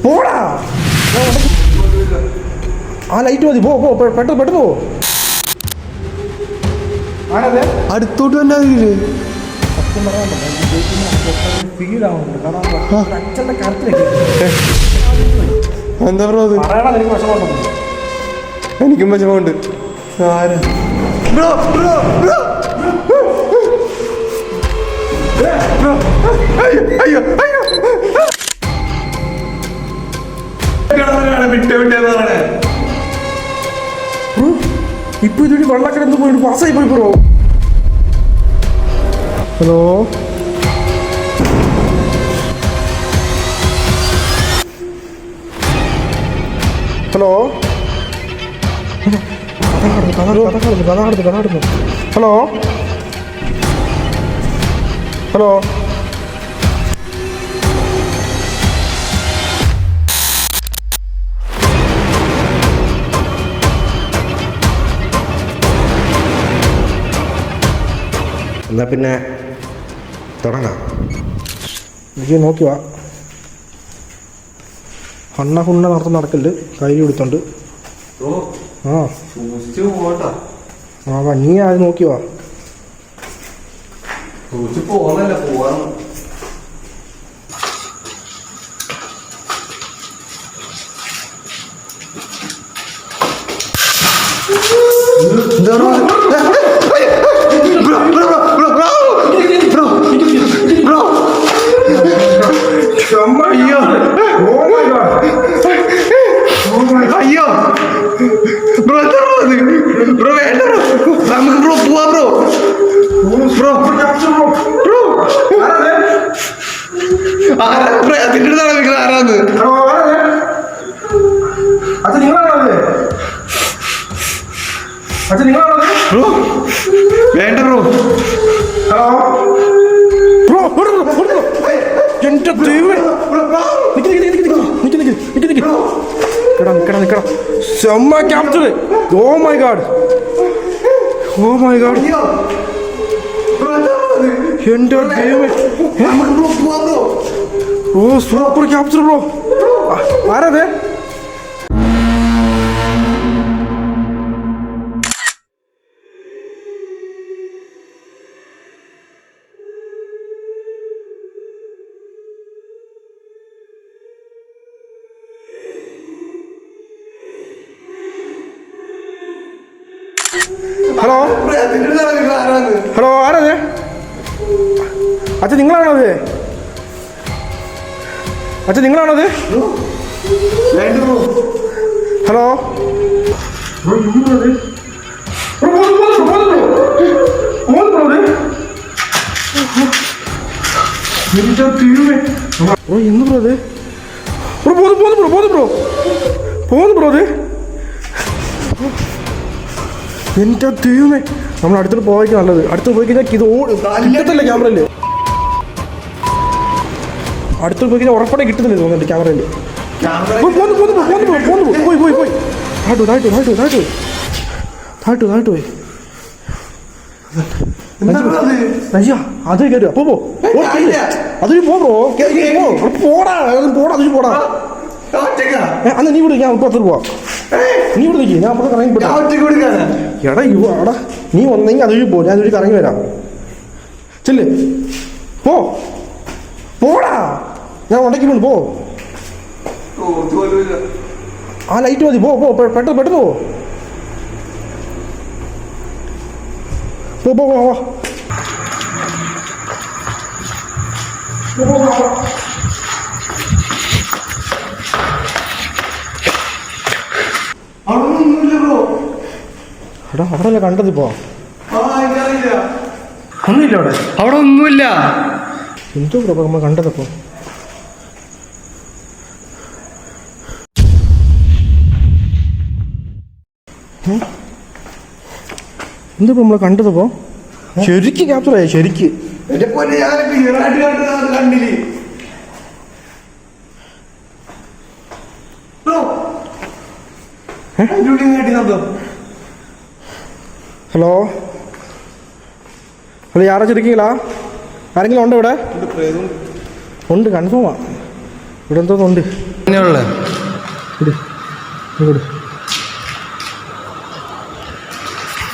പോടാ ആ ലൈറ്റ് മതി. പോ പെട്ടെന്ന് പെട്ടെന്ന് പോ. അടുത്തോട്ട് തന്നെ എന്താ ബ്രോ അത്? എനിക്കും വിഷമമുണ്ട്. ആരാ ബ്രോ ബ്രോ ബ്രോ അയ്യോ അയ്യോ അയ്യോ ഇപ്പൊ ഇതൊരു വെള്ളക്കിടന്ന് പോയിട്ട് പാസ്സായി പോയി ബ്രോ. ഹലോ ഹലോ കഥ നടന്നു. ഹലോ ഹലോ എന്നാ പിന്നെ തുടങ്ങാം. എനിക്ക് നോക്കി വാ. ഹണ്ണ ഹുണ്ണ നടക്കല് കൈ കൊടുത്തോണ്ട്. ആ നീ അത് നോക്കി വാ. അയ്യോ ബ്രോ എന്താ ബ്രോ വേണ്ട ബ്രോ നമുക്ക് ബ്രോ പോവാ ബ്രോ ബ്രോ ബ്രോ ആരാ ബ്രോ അതിൻ്റെ അടുത്താണ് നിൽക്കുന്നത്? ആരാന്ന്? ബ്രോ വേണ്ട ബ്രോ. എന്റെ ദൈവമേ നിക്കണം. സെമ്മ ക്യാപ്ചർ. ഓ മൈ ഗാഡ് എന്റെ ദൈവമേ. Oh super capture bro. ആരതെ? ഹലോ ഹലോ ആരത്? അച്ഛൻ നിങ്ങളാണത്? ഹലോ എന്ന് ബ്രോ അത്? പോന്ന് ബ്രോ അത്? എന്റെ ദൈവമേ നമ്മൾ അടുത്തോട്ട് പോയിക്കാൻ നല്ലത്. അടുത്ത് പോയി കഴിഞ്ഞാൽ ഇത് കിട്ടത്തില്ല ക്യാമറയില്. അടുത്തോട്ട് പോയി കഴിഞ്ഞാൽ ഉറപ്പാടെ കിട്ടുന്നില്ല തോന്നുന്നുണ്ട് ക്യാമറയിൽ. പോയി താഴ്ത്തു പോയി. അത് കയറുക. അതൊരു ബ്രോ പോടാ അതൊരു പോടാ. അന്ന് നീ വിടും, ഞാൻ ഇപ്പുറത്തോട്ട് പോവാം. നീ ഇവിടെ നിൽക്കി, ഞാൻ അപ്പുറത്ത് കറങ്ങി. എടാ നീ വന്നെങ്കിൽ അതൊരു പോ, ഞാൻ അതൊരു കറങ്ങി വരാം. ചെല്ല് പോടാ, ഞാൻ ഉടക്കി പോണ്. പോ ആ ലൈറ്റ് മതി. പെട്ടെന്ന് പോ. എടാ അവിടെ അല്ലേ കണ്ടതിപ്പോ? ഒന്നുമില്ല അവിടെ ഒന്നുമില്ല. എന്തോ നമ്മൾ കണ്ടതപ്പോ? എന്തോ നമ്മൾ കണ്ടതപ്പോ? ശരിക്ക് ക്യാപ്ചറായി. ശരിക്ക് കണ്ടില്ലേ? ഹലോ ഹലോ யாராச்சும் இருக்கீங்களா? ആരെങ്കിലും ഉണ്ടോ ഇവിടെ? ഉണ്ട്, കൺഫേമാ. ഇവിടെ എന്തോന്നുണ്ട്.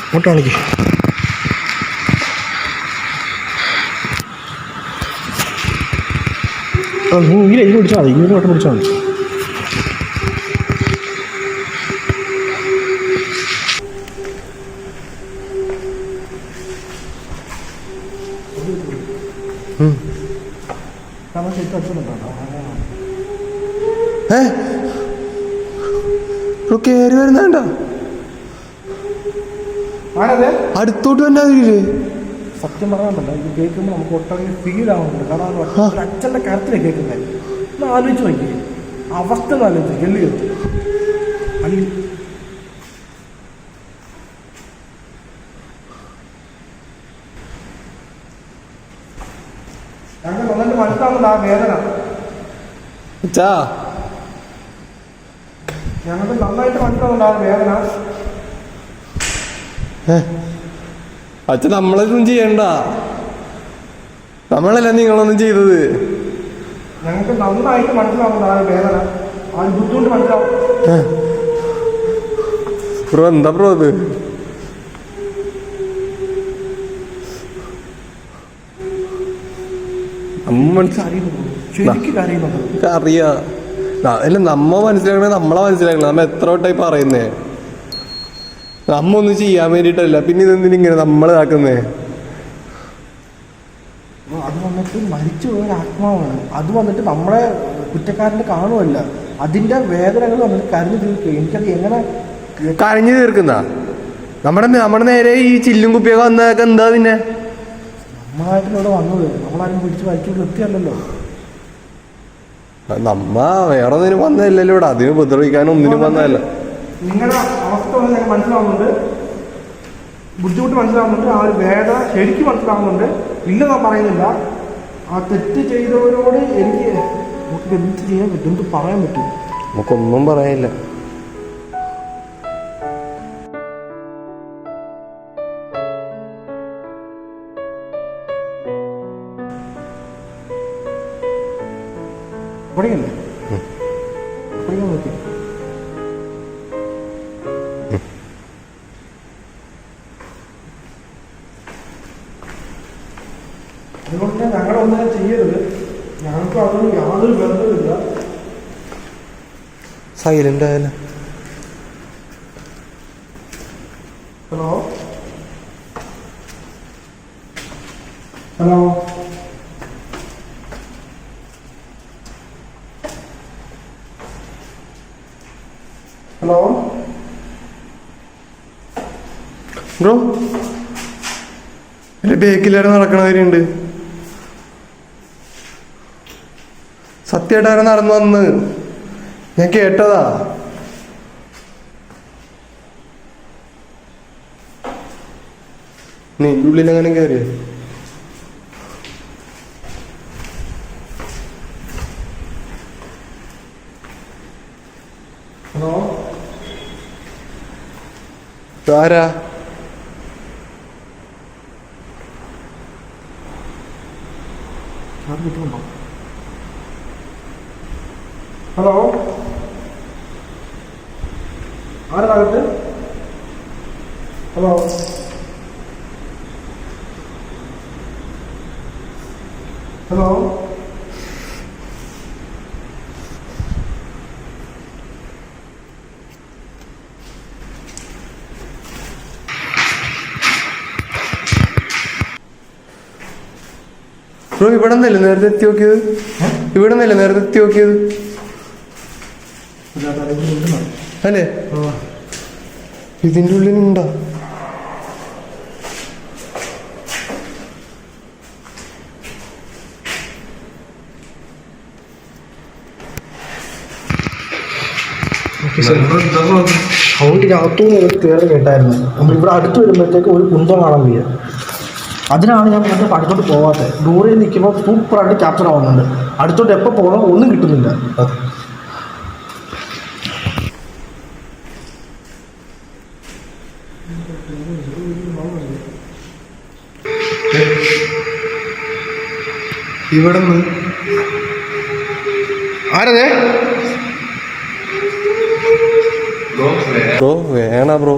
ഇങ്ങോട്ട് കാണിക്ക്. നീ ഇതിൽ പിടിച്ചാൽ മതി, ഇതിൽ വട്ടം പിടിച്ചാൽ മതി. കേറി വരുന്നണ്ട അടുത്തോട്ട് തന്നെ സത്യം പറയാണ്ടല്ലോ, ഇത് കേൾക്കുമ്പോൾ നമുക്ക് ഒട്ടകം ഫീൽ ആവുന്നുണ്ട്. കാരണം അച്ഛൻ്റെ കരത്തിലാണ് കേൾക്കുന്നത്. ഒന്ന് ആലോചിച്ച് നോക്കി, അവസ്ഥ ഒന്ന് ആലോചിച്ച് ഗല്ലിയോ അല്ലെങ്കിൽ ഞങ്ങൾ വന്നിട്ട് മനസ്സിലാവുന്നുണ്ട് ആ വേദന. ഞങ്ങൾക്ക് നന്നായിട്ട് മനസ്സിലാവുന്നുണ്ട് ആ വേദന. അച്ഛൻ നമ്മളൊന്നും ചെയ്യണ്ട, നമ്മളല്ല നിങ്ങളൊന്നും ചെയ്തത്. ഞങ്ങൾക്ക് നന്നായിട്ട് മനസ്സിലാവുന്നുണ്ട് ആ വേദന, ആ ബുദ്ധിമുട്ട് മനസ്സിലാവും. ബ്രോ എന്താ ബ്രോ ഇത്? അറിയാ അല്ല, നമ്മ മനസ്സിലാക്കണേ നമ്മളെ മനസ്സിലാക്കണം. നമ്മ എത്ര വട്ടായി പറയുന്നേ, നമ്മ ഒന്നും ചെയ്യാൻ വേണ്ടിട്ടല്ല, പിന്നെ ഇതെന്തിനിങ്ങനെ നമ്മൾ ഇതാക്കുന്നേ? അത് വന്നിട്ട് മരിച്ചു പോയ ആത്മാവാണ്. അത് വന്നിട്ട് നമ്മളെ കുറ്റക്കാരൻ്റെ കാണുമല്ല, അതിന്റെ വേദനകൾ വന്നിട്ട് കരഞ്ഞു തീർക്കുക. എനിക്കത് എങ്ങനെ കരഞ്ഞു തീർക്കുന്ന നമ്മുടെ നേരെ ഈ ചില്ലും കുപ്പിയൊക്കെ വന്നതൊക്കെ എന്താ? പിന്നെ നമ്മളായിട്ട് ഇവിടെ വന്നത്, നമ്മളാരും പിടിച്ച് വലിച്ചു നിർത്തിയല്ലോ. നമ്മ വേറെ ഒന്നിനും വന്നതല്ലല്ലോ ഇവിടെ, അതിന് ഉപദ്രവിക്കാനും ഒന്നിനും വന്നതല്ല. നിങ്ങളുടെ അവസ്ഥ ഞങ്ങൾക്ക് മനസ്സിലാവുന്നുണ്ട്, ബുദ്ധിമുട്ട് മനസ്സിലാവുന്നുണ്ട്, ആ ഒരു വേദന ശരിക്കും മനസ്സിലാവുന്നുണ്ട്. ഇല്ലെന്നാ പറയുന്നില്ല. ആ തെറ്റ് ചെയ്തവരോട് എനിക്ക് നമുക്ക് എന്ത് ചെയ്യാൻ പറ്റും, എന്ത് പറയാൻ പറ്റും? നമുക്കൊന്നും പറയാനില്ല. പഠിക്കല്ലേ? പഠിക്കാൻ നോക്കി. അതുകൊണ്ട് ഞങ്ങളൊന്നും ചെയ്യരുത്. ഞങ്ങൾക്ക് അതൊന്നും യാതൊരു ബന്ധമില്ല. സൈലന്റ് ആയാലും. ഹലോ ഹലോ ഹലോ ബ്രോ, എന്റെ ബേക്കിലാരും നടക്കണവരുണ്ട്. സത്യമായിട്ടാരും നടന്നു വന്ന് ഞാൻ കേട്ടതാ. നീ ഉള്ളിലെങ്ങനെ കയറിയ? ഹലോ ആരാ? ഹലോ ആരാകത്ത്? ഹലോ ഹലോ ബ്രോ, ഇവിടെ നിന്നല്ലേ നേരത്തെ എത്തി നോക്കിയത്? ഇവിടെ നിന്നല്ലേ നേരത്തെ എത്തി നോക്കിയത് അല്ലേ? ഇതിന്റെ ഉള്ളിലുണ്ടോ? സൗണ്ടിനകത്തുനിന്ന് കയറി കേട്ടായിരുന്നു. നമ്മളിവിടെ അടുത്ത് വരുമ്പോഴത്തേക്ക് ഒരു കുന്തം കാണാൻ വയ്യ. അതിനാണ് ഞാൻ മറ്റേ അടുത്തോട്ട് പോകാത്തത്. ദൂരെ നിൽക്കുമ്പോൾ സൂപ്പറായിട്ട് ക്യാപ്ചർ ആവുന്നുണ്ട്. അടുത്തോട്ട് എപ്പോൾ പോകണം ഒന്നും കിട്ടുന്നില്ല. ഇവിടെ ആരതേ? ബ്രോ വേണ ബ്രോ,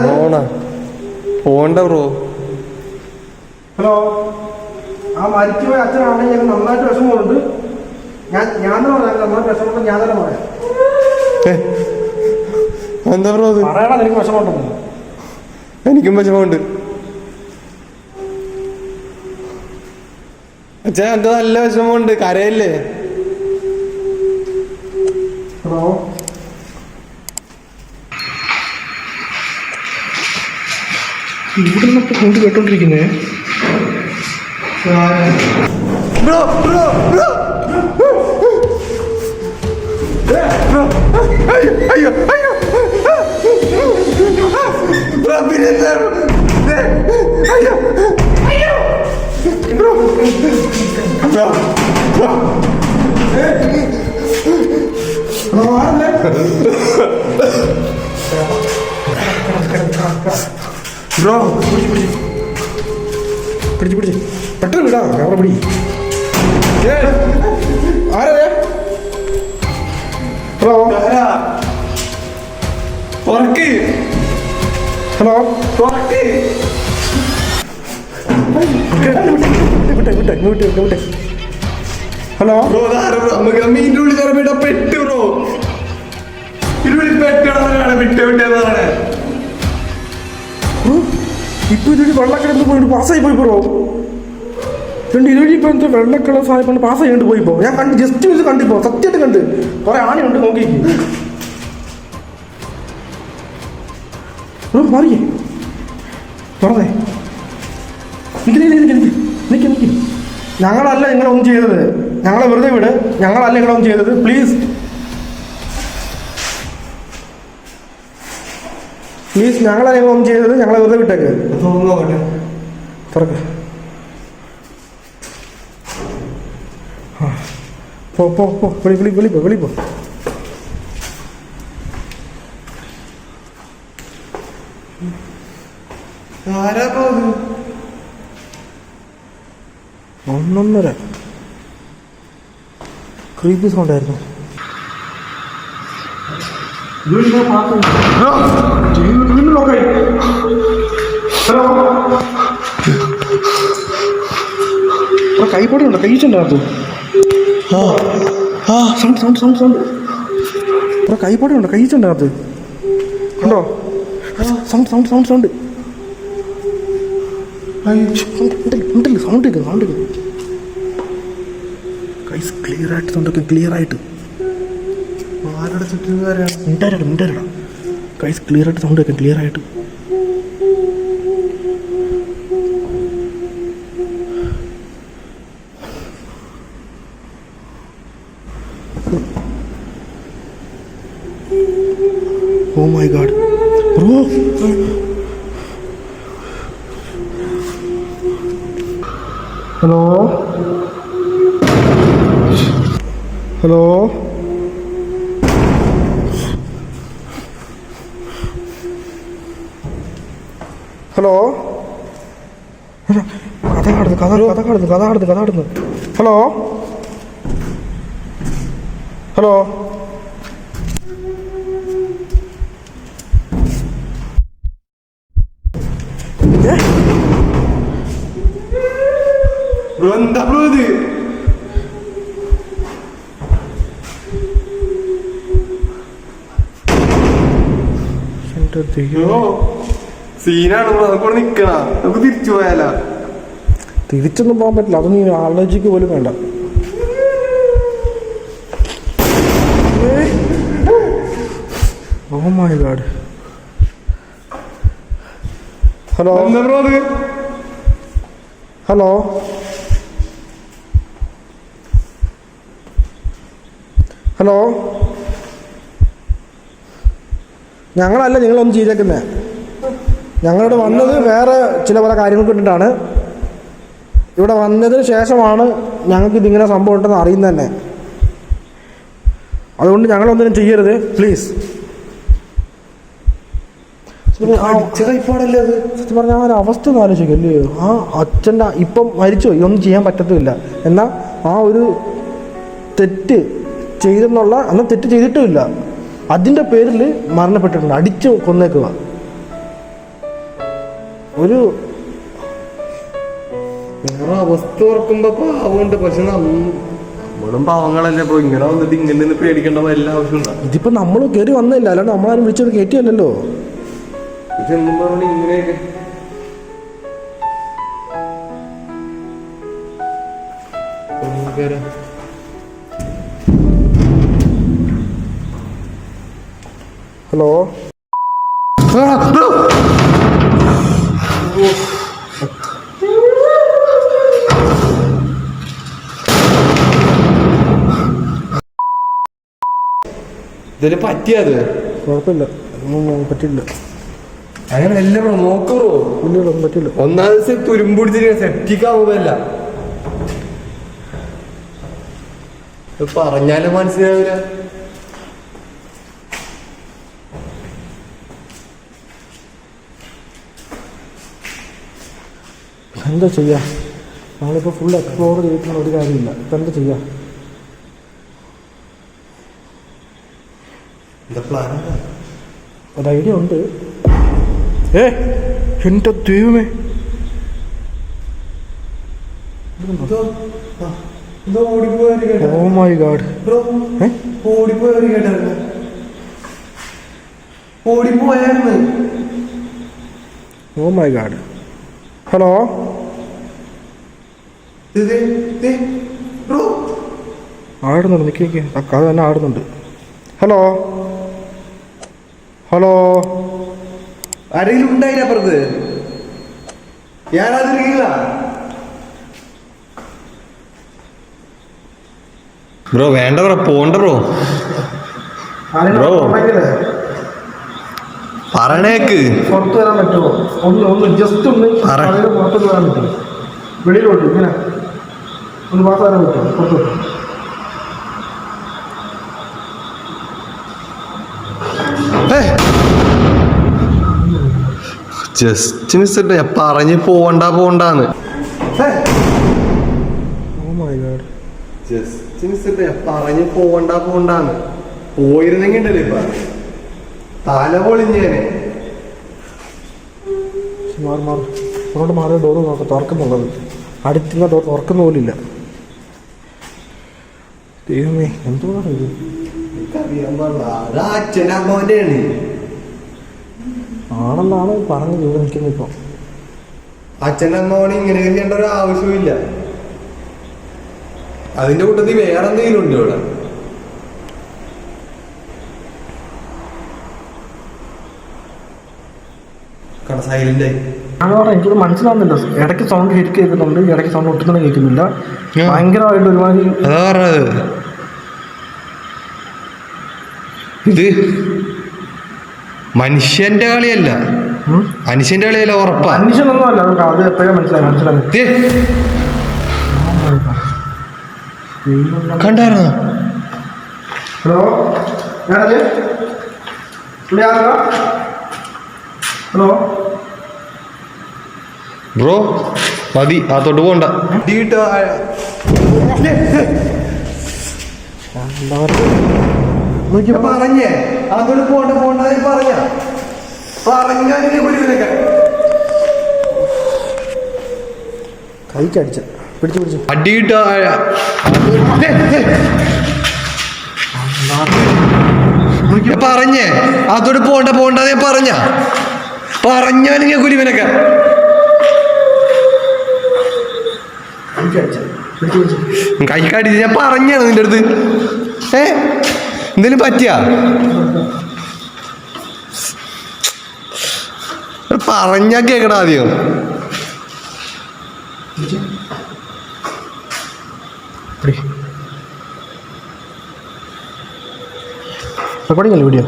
പോണ പോണ്ട ബ്രോ. ഹലോ, ആ മരിച്ചുപോയ അച്ഛനാണെങ്കിൽ ഞങ്ങൾ നന്നായിട്ട് വിഷമമുണ്ട്. ഞാൻ പറയാം, നന്നായിട്ട് വിഷമമുണ്ട്. ഞാൻ തന്നെ പറയാം. എന്താ ബ്രോ അത്? പറയണം, എനിക്ക് വിഷമമുണ്ടെന്ന്. എനിക്കും വിഷമമുണ്ട് അച്ഛാ, എന്റെ നല്ല വിഷമമുണ്ട്. കരയല്ലേ? ഹലോ, ഇവിടെ നിന്നൊക്കെ കൊണ്ട് കേട്ടോണ്ടിരിക്കുന്നേ. ബ്രോ ബ്രോ ബ്രോ അയ്യോ അയ്യോ ബ്രോ, പിന്നെ അയ്യോ അയ്യോ ബ്രോ ബ്രോ ബ്രോ പിടിച്ച് പെട്ടെന്ന് വിടാ, ക്യാമറ പിടി. ആരേ? ഹലോ തുറക്ക്, ഹലോ, തുറക്ക്. വിട്ടെ. ഹലോ ബ്രോ നമുക്ക് മീൻ്റെ ഉള്ളിൽ തരപ്പെട്ട പെട്ട് ബ്രോ, ഇരുവിളി പെട്ടാണ് വിട്ടെന്ന് പറയണേ. ഇപ്പൊ ഇതൊരു വെള്ളക്കിടന്ന് പോയിട്ട് പാസ്സായി പോയി ബ്രോ. ഇതുവഴി ഇപ്പൊ എന്താ വെള്ളക്കളർ സാധനം പാസ് ചെയ്യേണ്ടി പോയിപ്പോ. ഞാൻ കണ്ട്, ജസ്റ്റ് മിസ് കണ്ടിപ്പോ, സത്യമായിട്ട് കണ്ട്. കുറെ ആണിയുണ്ട്, നോക്കി ബ്രോ. മാറിയേ, തുറന്നേ. നിക്ക്. ഞങ്ങളല്ല നിങ്ങളൊന്നും ചെയ്തത്. ഞങ്ങളെ വെറുതെ വിട്. ഞങ്ങളല്ല നിങ്ങളൊന്നും ചെയ്തത്. പ്ലീസ് ഞങ്ങളല്ല നിങ്ങളൊന്നും ചെയ്തത്. ഞങ്ങളെ വെറുതെ വിട്ടേക്ക്. തുറക്ക്. പോ. വെളിപ്പോ. ആരാ പോകുന്നത്? 1.5 ക്രീപ്പി സൗണ്ട് ആയിരുന്നു. കൈപ്പൊടി ഉണ്ടോ? കഴിച്ചുണ്ടാകത്തു. സൗണ്ട് കൈപ്പൊടി ഉണ്ടോ? കഴിച്ചുണ്ടാകത്ത് ഉണ്ടോ? സൗണ്ട് സൗണ്ട് കൈസ് ക്ലിയർ ആയിട്ട് സൗണ്ടൊക്കെ ക്ലിയർ ആയിട്ട്. ആരുടെ ചുറ്റുകാരാണ്? മിണ്ടായിടാ കൈസ് ക്ലിയർ ആയിട്ട് സൗണ്ടൊക്കെ ക്ലിയർ ആയിട്ട്. Oh my god, bro. Hello. കഥ കാടുന്നു. ഹലോ. എന്താ ബ്രോ ഇത്? സീനാണ് ബ്രോ, നമുക്കവിടെ നിക്കണ, നമുക്ക് തിരിച്ചു പോയാലോ? തിരിച്ചൊന്നും പോകാൻ പറ്റില്ല. അതൊന്നും നീ ആലോചിക്ക് പോലും വേണ്ട. Oh my god. ഹലോ. എന്താ ബ്രോ അത്? ഹലോ. ഞങ്ങളല്ല നിങ്ങളൊന്നും ചെയ്തേക്കുന്നത്. ഞങ്ങളിവിടെ വന്നത് വേറെ ചില പല കാര്യങ്ങൾ കൊണ്ടിട്ടാണ്. ഇവിടെ വന്നതിന് ശേഷമാണ് ഞങ്ങൾക്ക് ഇതിങ്ങനെ സംഭവം ഉണ്ടെന്ന് അറിയുന്നത് തന്നെ. അതുകൊണ്ട് ഞങ്ങളൊന്നിനും ചെയ്യരുത് പ്ലീസ്. കൈപ്പാടല്ലേ അത്? സത്യം പറഞ്ഞാൽ ആ ഒരു അവസ്ഥ ഒന്ന് ആലോചിക്കല്ലേ. ആ അച്ഛൻ്റെ ഇപ്പം മരിച്ചുപോയി, ഒന്നും ചെയ്യാൻ പറ്റത്തുമില്ല. എന്നാൽ ആ ഒരു തെറ്റ് ചെയ്തെന്നുള്ള, എന്നാൽ തെറ്റ് ചെയ്തിട്ടുമില്ല, അതിൻ്റെ പേരിൽ മരണപ്പെട്ടിട്ടുണ്ട്. അടിച്ച് കൊന്നേക്കുക. ഒരു വേറെ അവസ്ഥ ഓർക്കുമ്പോ പാവമുണ്ട്. പക്ഷെ നമ്മളും പാവങ്ങളല്ലേ. ഇപ്പൊ ഇങ്ങനെ വന്നിട്ട് ഇങ്ങനെ നിന്ന് പേടിക്കേണ്ട വല്ല ആവശ്യമുണ്ടോ? ഇതിപ്പോ നമ്മൾ കയറി വന്നില്ല, അല്ലാണ്ട് നമ്മളാരും വിളിച്ചത് കയറ്റിയല്ലോ. ഇതെന്നും പറഞ്ഞ ഇങ്ങനെയൊക്കെ ഹലോ, ഇതിന് പറ്റിയത് കുഴപ്പമില്ല, ഒന്നും പറ്റില്ല. അങ്ങനെ എല്ലാം നോക്കൂ. ഇല്ല, ഒന്നും പറ്റില്ല. ഒന്നാം ദിവസം തുരുമ്പുടിച്ചിട്ട് സെപ്റ്റിക് ആവുമല്ല. പറഞ്ഞാലും മനസ്സിലാവില്ല. എന്താ ചെയ്യാ? നമ്മളിപ്പോൾ ഫുൾ എക്സ്പ്ലോർ ചെയ്തിട്ടുള്ള ഒരു കാര്യമില്ല. ഇപ്പം എന്താ ചെയ്യാ? ഒരു ഐഡിയ ഉണ്ട്. എൻ്റെ ദൈവമേ, ഓ മൈ ഗാഡ്, ഓടിപ്പോയായിരുന്നു. Oh my god. ഹലോ, ആടുന്നുണ്ട്, നിൽക്കി അത് തന്നെ ആടുന്നുണ്ട്. ഹലോ, ഹലോ, ആരെങ്കിലും ഉണ്ടായില്ല അപ്പുറത്ത്? ഞാനതിരിക്കില്ല ബ്രോ. വേണ്ട ബ്രോ, പോണ്ട ബ്രോ. ബ്രോ പറയണേക്ക് പുറത്ത് വരാൻ പറ്റുമോ? ഒന്ന് ജസ്റ്റ് ഒന്ന് പുറത്തോട്ട് വരാൻ പറ്റുമോ? വെളിയിലോട്ട് ഇങ്ങനെ ഒന്ന് പുറത്ത് വരാൻ പറ്റുമോ? പുറത്തോട്ട് ജസ്റ്റ് മിസ്സിട്ട് ഞാൻ പറഞ്ഞ് പോണ്ടാന്ന്. ജസ്റ്റ് മിസ്സിട്ട് ഞാൻ പറഞ്ഞ് പോണ്ടാന്ന്. പോയിരുന്നെങ്കിൽ ഉണ്ടല്ലോ ഇപ്പൊ തല പൊളിഞ്ഞേനെ. അങ്ങോട്ട് മാറി ഡോറ് നോക്കാം, തുറക്കുന്നുള്ളത്. അടുത്തുള്ള ഡോർ തുറക്കുന്ന പോലില്ല. ദൈവമേ, എന്തുവാണ് ഇത്? എനിക്കറിയാൻ പാടില്ല. അച്ഛൻ്റെ അമ്മേൻ്റെയാണ് ആണെന്നാണ് പറഞ്ഞത്. ഇവിടെ നിൽക്കുന്നത് ഇപ്പം അച്ഛൻ്റെ അമ്മോനെ ഇങ്ങനെ ചെയ്യേണ്ട ഒരു ആവശ്യമില്ല. അതിന്റെ കൂട്ടത്തിൽ വേറെ എന്തെങ്കിലും ഉണ്ട് ഇവിടെ? സൈലന്റ് ആയി. എനിക്കത് മനസ്സിലാവുന്നില്ല. ഇടയ്ക്ക് സൗണ്ട് ശരിക്കും കേൾക്കുന്നുണ്ട്, ഇടയ്ക്ക് സൗണ്ട് ഒട്ടും തന്നെ കേൾക്കുന്നില്ല. ഭയങ്കരമായിട്ട് ഒരുമാതിരി. അതാ പറഞ്ഞത്, ഇത് മനുഷ്യന്റെ കളിയല്ല. മനുഷ്യന്റെ കളിയല്ല, ഉറപ്പാ. മനുഷ്യനൊന്നും അല്ല, അത് എപ്പോഴും മനസ്സിലായി. കണ്ടായിരുന്നോ? ഹലോ, ഹലോ ബ്രോ, മതി, അതോട്ട് പോണ്ട. പറഞ്ഞേ അതോട് പോണ്ട പറഞ്ഞ കൈക്കടിച്ച പിടിച്ചു അടിയിട്ട പറഞ്ഞേ അതോട് പോണ്ട പറഞ്ഞാലിങ്ങനെ കുരുവിനൊക്കെ കൈക്കടിച്ച് ഞാൻ പറഞ്ഞാണ് നിന്റെ അടുത്ത്. എന്തേലും പറ്റിയാ? പറഞ്ഞാ കേക്കടാ ആദ്യം. Recording video.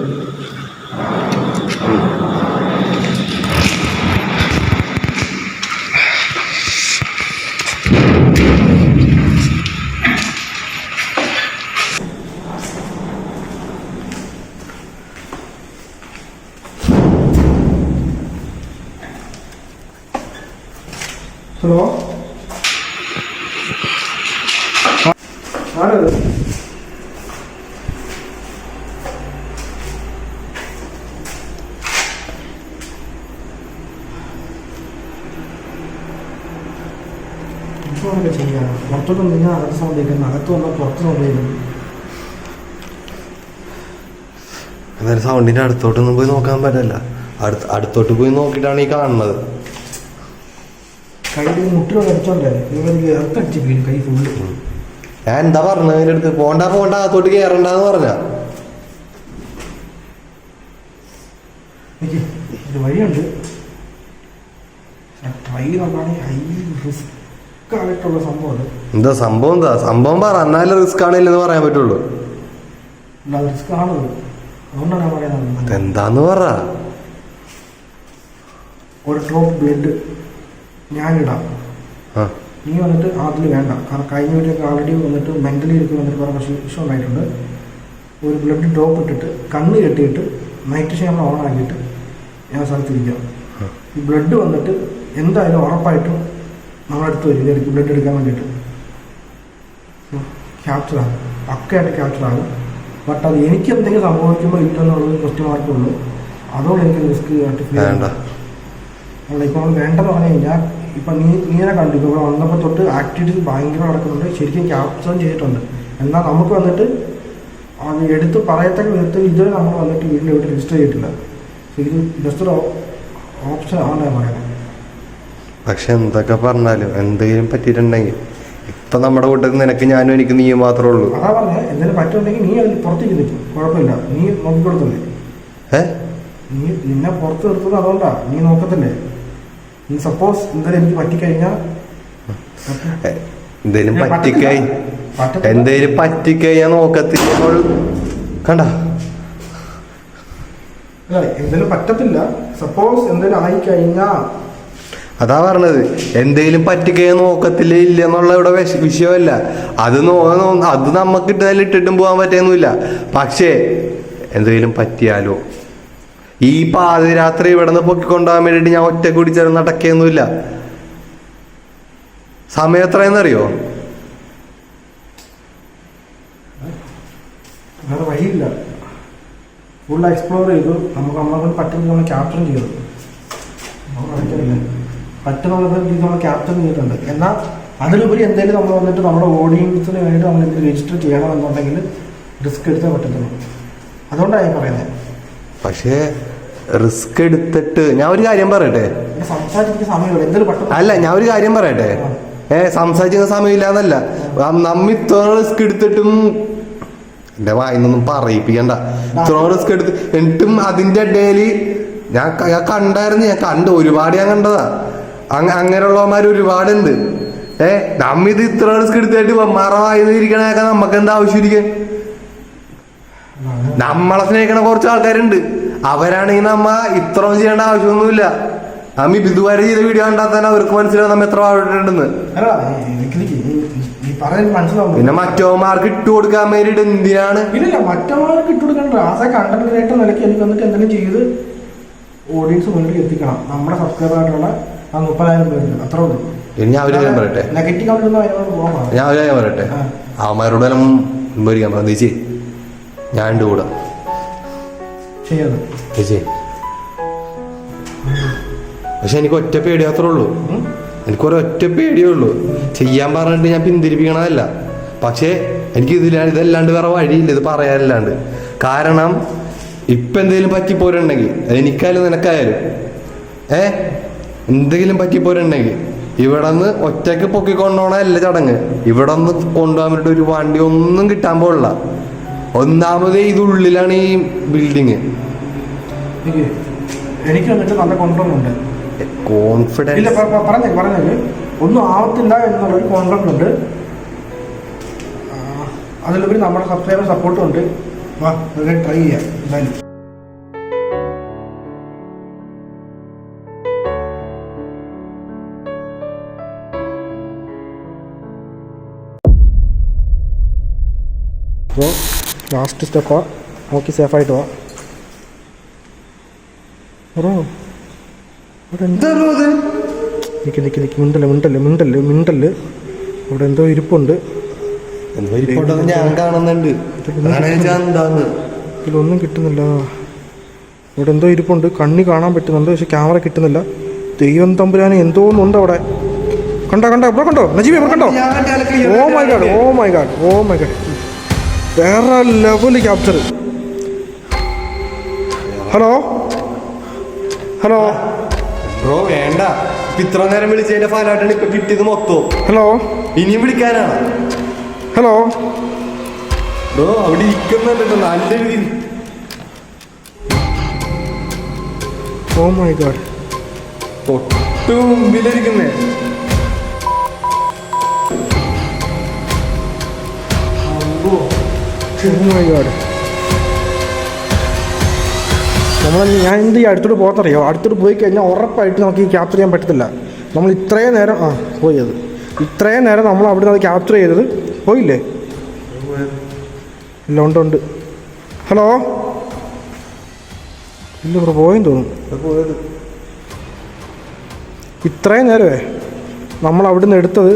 ഹലോ ആരത്? എന്തൊക്കെ ചെയ്യാം? പുറത്തോട്ട് നിങ്ങൾ അകത്ത് സൗണ്ട് കേൾക്കുന്നു, അകത്ത് വന്നാൽ പുറത്ത് സൗണ്ട് കേൾക്കുന്നു. എന്നാലും സൗണ്ടിന്റെ അടുത്തോട്ടൊന്നും പോയി നോക്കാൻ പറ്റില്ല. അടുത്തോട്ട് പോയി നോക്കിയിട്ടാണ് ഈ കാണുന്നത്. കയ്യിൽ മുട്ടിലോ അടിച്ചോണ്ടേ നിങ്ങൾക്ക് ഇറക്കടിച്ച് കൈ ഫുള്ള്. ഞാൻ എന്താ പറഞ്ഞത് അതിന്റെ അടുത്ത്? പോണ്ട അകത്തോട്ട് കയറണ്ടെന്ന് പറഞ്ഞ ഒരു വഴിയുണ്ട്. ട്രൈ നോക്കുകയാണെങ്കിൽ ഹൈ റിസ്ക് ആയിട്ടുള്ള സംഭവം. എന്താ സംഭവം പറ, എന്നാലും റിസ്ക് ആണില്ലെന്ന് പറയാൻ പറ്റുള്ളൂ. റിസ്ക് ആണത്, അതുകൊണ്ടാണ് ഞാൻ പറയുന്നത്. അതെന്താന്ന് പറ. ഒരു ഡ്രോപ്പ് ബ്ലഡ് ഞാനിടാം, നീ വന്നിട്ട് അതിൽ വേണ്ട. കാരണം കഴിഞ്ഞ വീട്ടിലൊക്കെ ആൾറെഡി വന്നിട്ട് മെൻ്റലി ഒക്കെ വന്നിട്ട് കുറേ ഇഷ്യൂ ഉണ്ടായിട്ടുണ്ട്. ഒരു ബ്ലഡ് ഡ്രോപ്പ് ഇട്ടിട്ട് കണ്ണ് കെട്ടിയിട്ട് നൈറ്റ് ഷേ നമ്മൾ ഓൺ ആക്കിയിട്ട് ഞാൻ സ്ഥലത്തിരിക്കാം. ഈ ബ്ലഡ് വന്നിട്ട് എന്തായാലും ഉറപ്പായിട്ടും നമ്മളടുത്ത് വരും ഇടയ്ക്ക് ബ്ലഡ് എടുക്കാൻ വേണ്ടിയിട്ട്. ക്യാപ്ചറാകും, പക്കയായിട്ട് ക്യാപ്ചറാകും. ബട്ട് അത് എനിക്ക് എന്തെങ്കിലും സംഭവിക്കുമ്പോൾ ഇല്ലെന്നുള്ളത് ക്വസ്റ്റ്യൻ മാർക്കേ ഉള്ളൂ. അതുകൊണ്ട് എനിക്ക് റിസ്ക് ആയിട്ട് ഫീൽ ചെയ്യണ്ട. ഇപ്പോൾ നമ്മൾ വേണ്ടെന്ന് പറഞ്ഞു കഴിഞ്ഞാൽ ഇപ്പം നീനെ കണ്ടു, ഇപ്പോൾ ഇവിടെ വന്നപ്പോൾ തൊട്ട് ആക്ടിവിറ്റീസ് ഭയങ്കര നടക്കുന്നുണ്ട്, ശരിക്കും ക്യാപ്ചറും ചെയ്തിട്ടുണ്ട്. എന്നാൽ നമുക്ക് വന്നിട്ട് അത് എടുത്ത് പറയത്തക്ക വിധത്തിൽ ഇതുവരെ നമ്മൾ വന്നിട്ട് വീട്ടിൽ എവിടെ രജിസ്റ്റർ ചെയ്തിട്ടില്ല. ഇത് ബെസ്റ്റ് ഓപ്ഷൻ ആണ് ഞാൻ പറയുന്നത്. പക്ഷെ എന്തൊക്കെ പറഞ്ഞാലും എന്തെങ്കിലും പറ്റിയിട്ടുണ്ടെങ്കിൽ ഇപ്പൊ നമ്മുടെ കൂട്ടത്തിൽ നിനക്ക് ഞാനും എനിക്ക് നീ മാത്രമേ ഉള്ളൂ. അതാ പറഞ്ഞത്, എന്തെങ്കിലും പറ്റുമെങ്കിൽ നീ അതിൽ പുറത്തേക്ക് നിൽക്കും, കുഴപ്പമില്ല. നീ നോക്കിക്കൊടുത്തല്ലേ? നിന്നെ പുറത്ത് നിർത്തുന്നത് അതുകൊണ്ടാ, നീ നോക്കത്തില്ലേ? നീ സപ്പോസ് എന്തായാലും എനിക്ക് പറ്റിക്കഴിഞ്ഞാൽ എന്തേലും പറ്റിക്കഴിഞ്ഞാൽ നോക്കത്തില്ല കണ്ട. അല്ല എന്തെങ്കിലും പറ്റത്തില്ല, സപ്പോസ് എന്തെങ്കിലും ആയിക്കഴിഞ്ഞാ അതാ പറഞ്ഞത്. എന്തേലും പറ്റിക്കഴിഞ്ഞാൽ നോക്കത്തില്ല ഇല്ല എന്നുള്ള ഇവിടെ വിഷയമല്ല. അത് നമുക്ക് ഇട്ടിട്ടും പോകാൻ പറ്റുന്നില്ല. പക്ഷേ എന്തെങ്കിലും പറ്റിയാലോ ഈ പാതിരാത്രി ഇവിടെ നിന്ന് പൊക്കിക്കൊണ്ടുപോകാൻ വേണ്ടിയിട്ട് ഞാൻ ഒറ്റ കൂടി ചേർന്ന് നടക്കുകയൊന്നുമില്ല. സമയം എത്രയെന്നറിയോ? വേറെ വഴിയില്ല. ഫുൾ എക്സ്പ്ലോർ ചെയ്തു, നമുക്ക് നമ്മളെ കൊണ്ട് പറ്റുന്നത് നമ്മൾ ക്യാപ്ചർ ചെയ്തു. പറ്റുന്ന രീതി നമ്മൾ ക്യാപ്ചർ ചെയ്തിട്ടുണ്ട്. എന്നാൽ അതിലുപരി എന്തെങ്കിലും നമ്മൾ വന്നിട്ട് നമ്മുടെ ഓഡിയൻസിന് വേണ്ടി നമ്മൾ എന്തെങ്കിലും രജിസ്റ്റർ ചെയ്യണമെന്നുണ്ടെങ്കിൽ റിസ്ക് എടുത്തേ പറ്റത്തുള്ളൂ. അതുകൊണ്ടാണ് ഞാൻ പറയുന്നത്. പക്ഷേ റിസ്ക് എടുത്തിട്ട് ഞാൻ ഒരു കാര്യം പറയട്ടെ. സംസാരിക്കുന്ന സമയമില്ല, എന്തെങ്കിലും അല്ല ഞാൻ ഒരു കാര്യം പറയട്ടെ. സംസാരിക്കുന്ന സമയമില്ല എന്നല്ല, നമ്മ ഇത്ര റിസ്ക് എടുത്തിട്ടും എന്റെ വായിന്നൊന്നും പറയിപ്പിക്കണ്ട. ഇത്ര റിസ്ക് എടുത്ത് എന്നിട്ടും അതിന്റെ ഇടയിൽ ഞാൻ കണ്ടായിരുന്നു. ഒരുപാട് ഞാൻ കണ്ടതാ. അങ്ങനെയുള്ളവന്മാർ ഒരുപാടുണ്ട്. നമ്മിത് ഇത്ര റിസ്ക് എടുത്തിട്ട് മറവായിരിക്കണൊക്കെ നമുക്ക് എന്താ ആവശ്യമിരിക്കാൻ? നമ്മളെ സ്നേഹിക്കണ കുറച്ച് ആൾക്കാരുണ്ട്, അവരാണെങ്കിൽ നമ്മ ഇത്രയും ചെയ്യേണ്ട ആവശ്യമൊന്നുമില്ല. നമ്മ ഇതുവരെ ചെയ്ത വീഡിയോ കണ്ടാൽ തന്നെ അവർക്ക് മനസ്സിലാവും നമ്മ എത്ര പാടുണ്ടെന്ന്. പിന്നെ മറ്റോമാർക്ക് ഇട്ട് കൊടുക്കാൻ വേണ്ടിട്ട് എന്തിനാണ്? ഇല്ല, മറ്റവർക്ക് ഇട്ട് കൊടുക്കണ്ട. ആസ് എ കണ്ടന്റ് ക്രിയേറ്റർ നിലയ്ക്ക് എനിക്ക് വന്നിട്ട് എന്തെങ്കിലും ചെയ്ത് ഓഡിയൻസ് മുന്നിൽ എത്തിക്കണം. നമ്മുടെ സബ്സ്ക്രൈബർ ആയിട്ടുള്ള 30,000 പേരുണ്ട്, അത്ര ഉള്ളൂ. ഞാൻ ഒരു കാര്യം പറയട്ടെ, നെഗറ്റീവ് ഞാൻ ഒരു കാര്യം പറയട്ടെ. അവന്മാരോട് മുമ്പരിക്കാൻ പറഞ്ഞേച്ചി ഞാൻ ഉണ്ട് കൂടെ ചേച്ചി. പക്ഷെ എനിക്ക് ഒറ്റ പേടി മാത്രമേ ഉള്ളൂ. എനിക്കൊരൊറ്റ പേടിയേ ഉള്ളൂ. ചെയ്യാൻ പറഞ്ഞിട്ട് ഞാൻ പിന്തിരിപ്പിക്കണതല്ല. പക്ഷേ എനിക്ക് ഇതല്ലാണ്ട് വേറെ വഴിയില്ല ഇത് പറയാനല്ലാണ്ട്. കാരണം ഇപ്പം എന്തെങ്കിലും പറ്റിപ്പോരുണ്ടെങ്കിൽ എനിക്കായാലും നിനക്കായാലും എന്തെങ്കിലും പറ്റിപ്പോരുണ്ടെങ്കിൽ ഇവിടെ നിന്ന് ഒറ്റയ്ക്ക് പൊക്കിക്കൊണ്ടോണല്ല ചടങ്ങ്. ഇവിടെ നിന്ന് കൊണ്ടുപോകാൻ വേണ്ടിട്ട് ഒരു വണ്ടി ഒന്നും കിട്ടാൻ പോലുള്ള. ഒന്നാമത് ഇതുള്ളിലാണ് ഈ ബിൽഡിങ്. എനിക്ക് വന്നിട്ട് നല്ല കോൺഫിഡൻസ് കോൺഫിഡൻസ് പറഞ്ഞത് ഒന്നും ആവത്തില്ല എന്നുള്ളൊരു കോൺഫിഡൻസ് ഉണ്ട്. അതിലുപരി നമ്മുടെ സബ്സ്ക്രൈബർ സപ്പോർട്ടും ഉണ്ട്. ട്രൈ ചെയ്യാം എന്തായാലും. അപ്പോൾ ലാസ്റ്റ് സ്റ്റെപ്പാ, നോക്കി സേഫായിട്ട് പോവാ. നിക്ക് മിണ്ടല്. അവിടെ എന്തോ ഇരിപ്പുണ്ട്. ഞാൻ കാണുന്നുണ്ട്. ഇതിലൊന്നും കിട്ടുന്നില്ല. ഇവിടെ എന്തോ ഇരിപ്പുണ്ട്. കണ്ണി കാണാൻ പറ്റുന്നുണ്ട്, പക്ഷെ ക്യാമറ കിട്ടുന്നില്ല. ദൈവം തമ്പുരാനെ എന്തോന്നുണ്ട് അവിടെ. കണ്ടോ ഇവിടെ കണ്ടോ നജീബ്, ഇവിടെ കണ്ടോ? ഓ മൈ ഗാഡ് വേറെ ലെവൽ ക്യാപ്ചർ. ഹലോ ബ്രോ വേണ്ട, ഇത്ര നേരം വിളിച്ചതിന്റെ ഫലമായിട്ടാണ് ഇപ്പൊ കിട്ടിയത് മൊത്തം. ഹലോ ഇനിയും വിളിക്കാനാണ്. ഹലോ ബ്രോ അവിടെ ഇരിക്കുന്നുണ്ടോ നല്ല രീതിയിൽ. ഓ മൈ ഗാഡ്, തൊട്ടു മുമ്പിലിരിക്കുന്നേ. ഞാൻ എന്ത് ഈ അടുത്തോട്ട് പോകത്തറിയോ? അടുത്തോട്ട് പോയി കഴിഞ്ഞാൽ ഉറപ്പായിട്ട് നമുക്ക് ഈ ക്യാപ്ചർ ചെയ്യാൻ പറ്റത്തില്ല. നമ്മൾ ഇത്രയും നേരം പോയത്, ഇത്രയും നേരം നമ്മൾ അവിടെ നിന്ന് അത് ക്യാപ്ചർ ചെയ്തത് പോയില്ലേ? ഇല്ല, ഉണ്ട്. ഹലോ ഇല്ല ബ്രോ, പോയെന്ന് തോന്നുന്നു. ഇത്രയും നേരമേ നമ്മൾ അവിടെ നിന്ന് എടുത്തത്.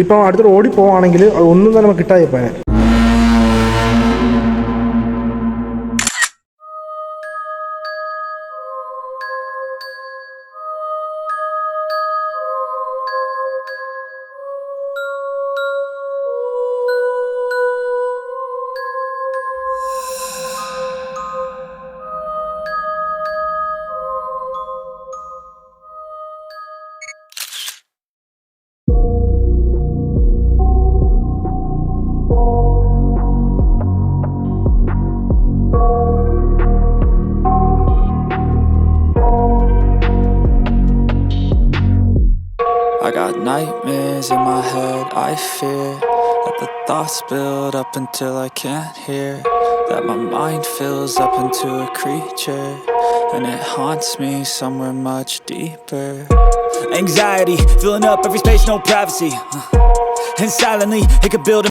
ഇപ്പം അടുത്തോട്ട് ഓടി പോവുകയാണെങ്കിൽ അത് ഒന്നും തന്നെ നമുക്ക് കിട്ടാതിപ്പോയെ. I got nightmares in my head, I fear that the thoughts build up until I can't hear, that my mind fills up into a creature, and it haunts me somewhere much deeper. Anxiety, filling up every space, no privacy, and silently, it could build